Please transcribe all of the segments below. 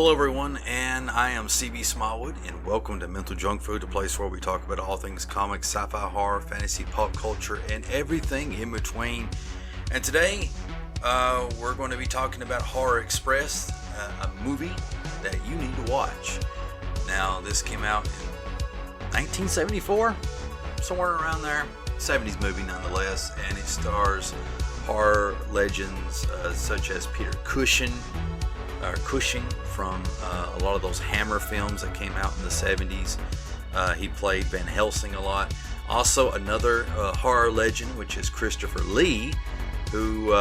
Hello everyone, and I am CB Smallwood, and welcome to Mental Junk Food, the place where we talk about all things comics, sci-fi, horror, fantasy, pop culture, and everything in between. And today, we're going to be talking about Horror Express, a movie that you need to watch. Now, this came out in 1974, somewhere around there. 70s movie nonetheless, and it stars horror legends such as Peter Cushing from a lot of those Hammer films that came out in the 70s. He played Van Helsing a lot. Also another horror legend, which is Christopher Lee, who,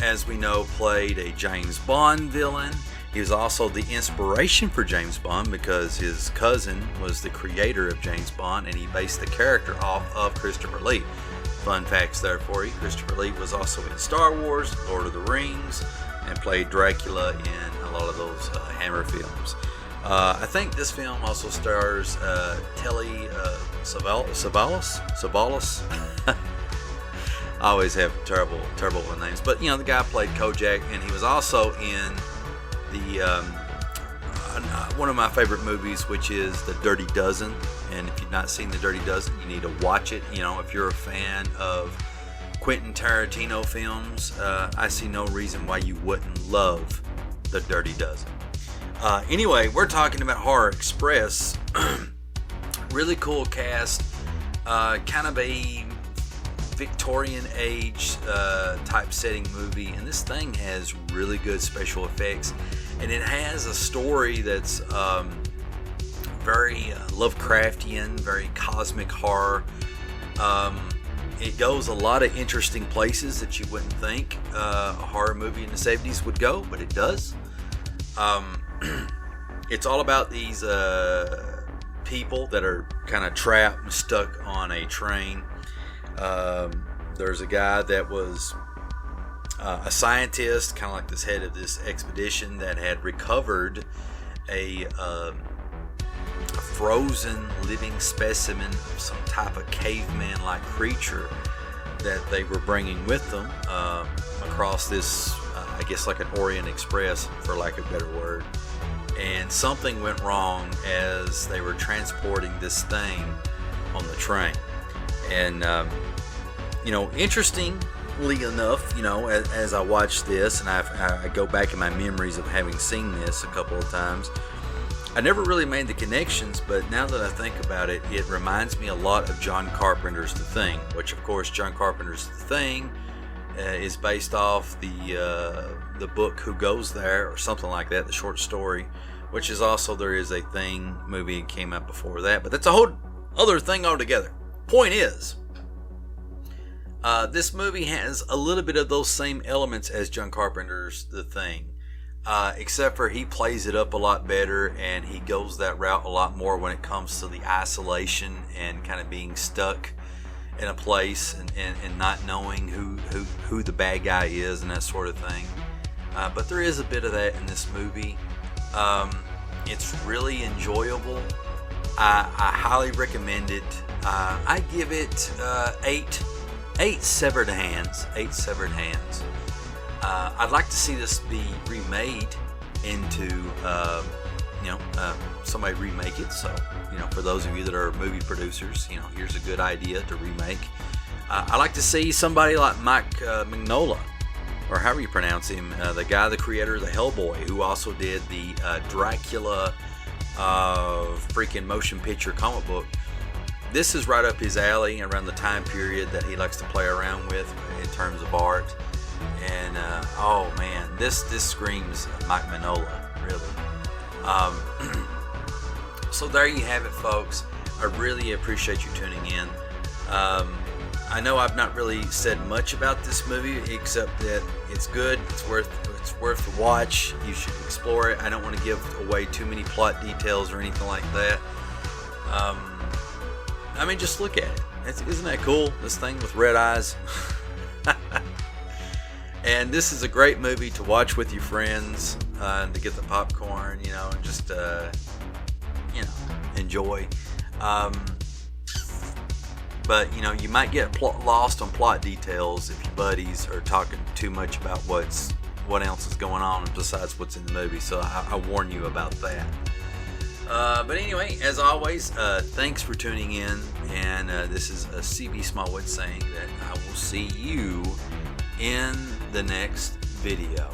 as we know, played a James Bond villain. He was also the inspiration for James Bond because his cousin was the creator of James Bond, and he based the character off of Christopher Lee. Fun facts there for you. Christopher Lee was also in Star Wars, Lord of the Rings, and played Dracula in a lot of those Hammer films. I think this film also stars Telly Savalas. I always have terrible with names, but you know, the guy played Kojak, and he was also in the one of my favorite movies, which is The Dirty Dozen. And if you've not seen The Dirty Dozen, you need to watch it. You know, if you're a fan of Quentin Tarantino films, I see no reason why you wouldn't love The Dirty Dozen. Anyway, we're talking about Horror Express. Really cool cast, kind of a Victorian age type setting movie, and this thing has really good special effects, and it has a story that's very Lovecraftian, very cosmic horror. It goes a lot of interesting places that you wouldn't think a horror movie in the 70s would go, but it does. It's all about these people that are kind of trapped and stuck on a train. There's a guy that was a scientist, kind of like this head of this expedition, that had recovered a frozen living specimen of some type of caveman-like creature that they were bringing with them across this, I guess like an Orient Express, for lack of a better word. And something went wrong as they were transporting this thing on the train. And you know, interestingly enough, you know, as I watch this and I go back in my memories of having seen this a couple of times, I never really made the connections, but now that I think about it, it reminds me a lot of John Carpenter's The Thing, which of course John Carpenter's The Thing is based off the book Who Goes There, or something like that, the short story, which is also There Is a Thing movie that came out before that, but that's a whole other thing altogether. Point is, this movie has a little bit of those same elements as John Carpenter's The Thing. Except for he plays it up a lot better, and he goes that route a lot more when it comes to the isolation and kind of being stuck in a place and not knowing who the bad guy is and that sort of thing. But there is a bit of that in this movie. It's really enjoyable. I highly recommend it. I give it eight severed hands. I'd like to see this be remade into, somebody remake it. So, you know, for those of you that are movie producers, you know, here's a good idea to remake. I'd like to see somebody like Mike Mignola, or however you pronounce him, the guy, the creator of the Hellboy, who also did the Dracula freaking motion picture comic book. This is right up his alley, around the time period that he likes to play around with in terms of art. And oh man, this screams Mike Mignola, really. So there you have it, folks. I really appreciate you tuning in. I know I've not really said much about this movie, except that it's good. It's worth the watch. You should explore it. I don't want to give away too many plot details or anything like that. I mean, just look at it. Isn't that cool? This thing with red eyes. And this is a great movie to watch with your friends, to get the popcorn, you know, and just, enjoy. But, you know, you might get lost on plot details if your buddies are talking too much about what's what else is going on besides what's in the movie. So I warn you about that. But anyway, as always, thanks for tuning in. And this is CB Smallwood saying that I will see you in the next video.